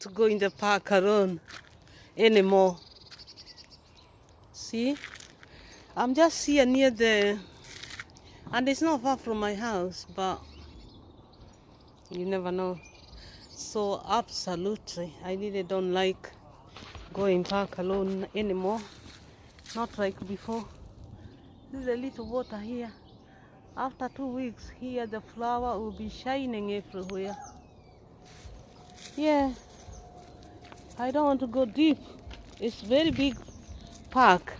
to go in the park alone anymore. See, I'm just here near the, and it's not far from my house, but you never know. So absolutely, I really don't like going park alone anymore. Not like before. There's a little water here. After 2 weeks here, the flower will be shining everywhere. Yeah, I don't want to go deep. It's very big park,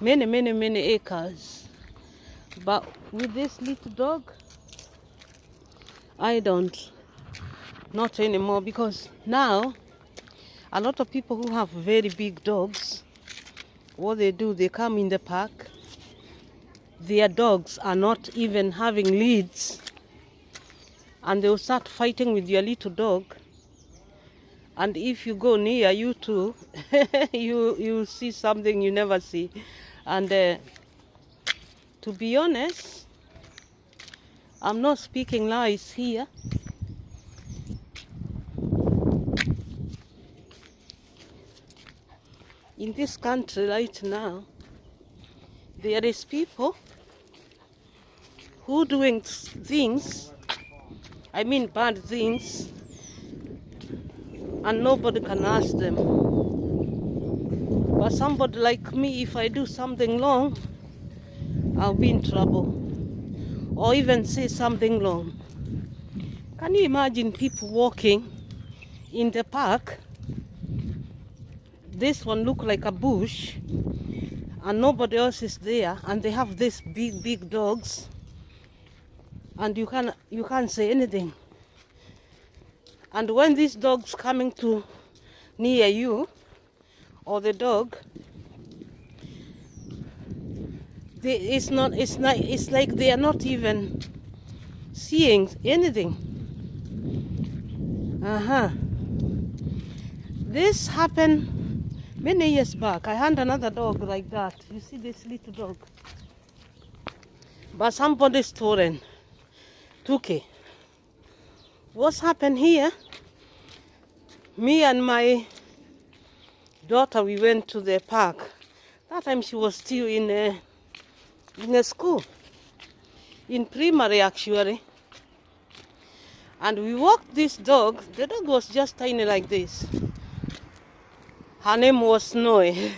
many acres. But with this little dog, I don't. Not anymore, because now a lot of people who have very big dogs, what they do, they come in the park. Their dogs are not even having leads, and they'll start fighting with your little dog. And if you go near, you too, you see something you never see. And to be honest, I'm not speaking lies here. In this country right now, there is people who doing things, I mean bad things, and nobody can ask them. But somebody like me, if I do something wrong, I'll be in trouble, or even say something wrong. Can you imagine people walking in the park? This one look like a bush, and nobody else is there, and they have these big dogs, and you can't say anything. And when these dogs coming to near you, or the dog, it's like they are not even seeing anything. This happened many years back. I had another dog like that. You see this little dog, but somebody took it. What's happened here? Me and my daughter, we went to the park. That time she was still in a school, in primary actually. And we walked this dog. The dog was just tiny like this. Her name was Snowy.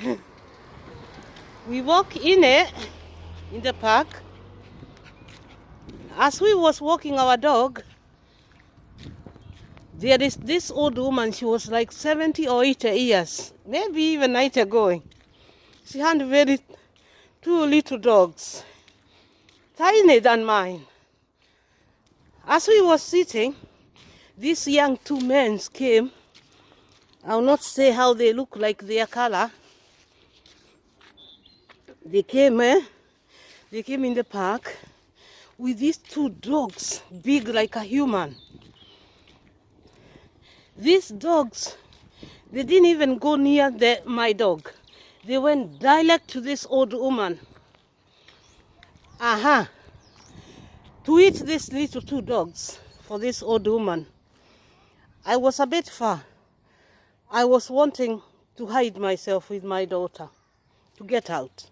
We walk in the park. As we was walking our dog, there is this old woman. She was like 70 or 80 years, maybe even 90 going. She had two little dogs, tiny than mine. As we was sitting, these young two men came. I will not say how they look like, their color. They came in the park with these two dogs, big like a human. These dogs, they didn't even go near my dog. They went direct to this old woman. To eat these little two dogs for this old woman. I was a bit far. I was wanting to hide myself with my daughter to get out.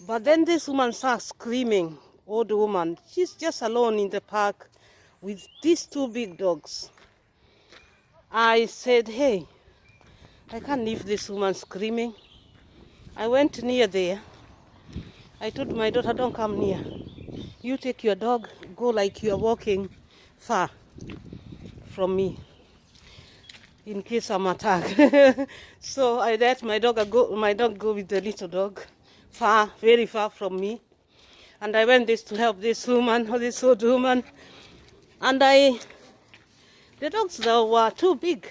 But then this woman starts screaming, old woman. She's just alone in the park with these two big dogs. I said, hey, I can't leave this woman screaming. I went near there. I told my daughter, don't come near. You take your dog, go like you are walking far from me, in case I'm attacked. So I let my dog go with the little dog, far, very far from me. And I went to help this woman, or this old woman. And the dogs though were too big.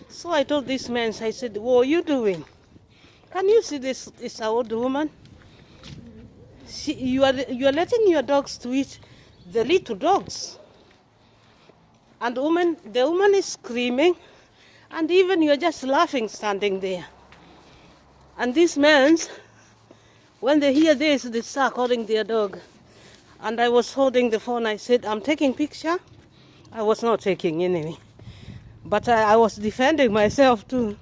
So I told this man, I said, what are you doing? Can you see this old woman? You are letting your dogs to eat the little dogs. And the woman is screaming, and even you're just laughing standing there. And these men, when they hear this, they start calling their dog. And I was holding the phone. I said, I'm taking picture. I was not taking anyway. But I was defending myself too.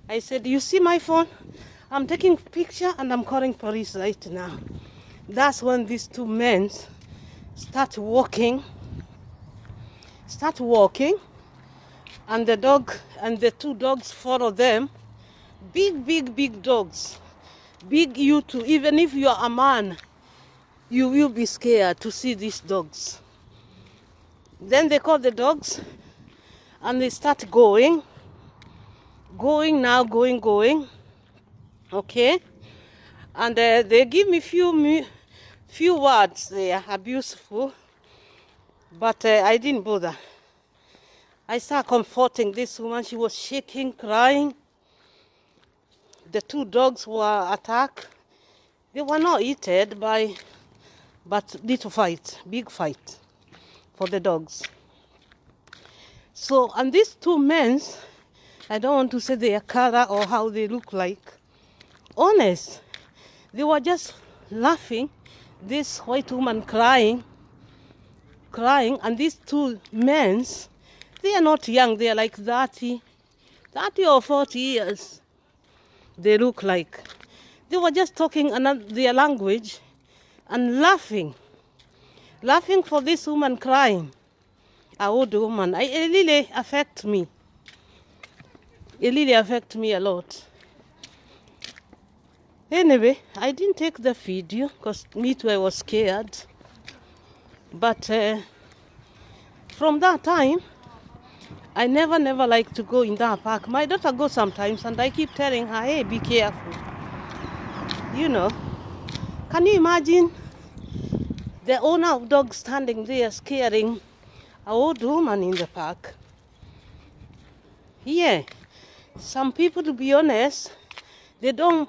I said, you see my phone? I'm taking picture and I'm calling police right now. That's when these two men start walking, and the dog and the two dogs follow them. Big dogs. Big you too. Even if you are a man, you will be scared to see these dogs. Then they call the dogs and they start going. Going. Okay? And they give me few words. They are abuseful. But I didn't bother. I started comforting this woman. She was shaking, crying. The two dogs were attacked. They were not eaten but big fight for the dogs. So, and these two men, I don't want to say their color or how they look like. Honest, they were just laughing. This white woman crying, and these two men, they are not young. They are like 30 or 40 years. They look like. They were just talking their language and laughing for this woman crying. An old woman. It really affects me. It really affects me a lot. Anyway, I didn't take the video because me too, I was scared. But from that time, I never like to go in that park. My daughter goes sometimes and I keep telling her, hey, be careful. You know, can you imagine the owner of dogs standing there scaring an old woman in the park? Yeah, some people, to be honest, they don't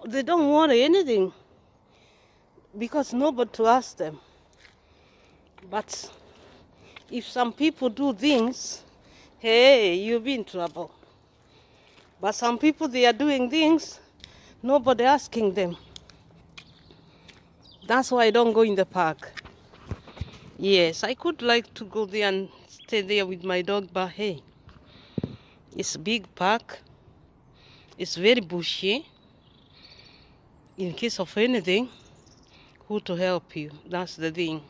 worry anything because nobody to ask them. But if some people do things, hey, you'll be in trouble. But some people, they are doing things, nobody asking them. That's why I don't go in the park. Yes, I could like to go there and stay there with my dog, but hey, it's a big park. It's very bushy. In case of anything, who to help you? That's the thing.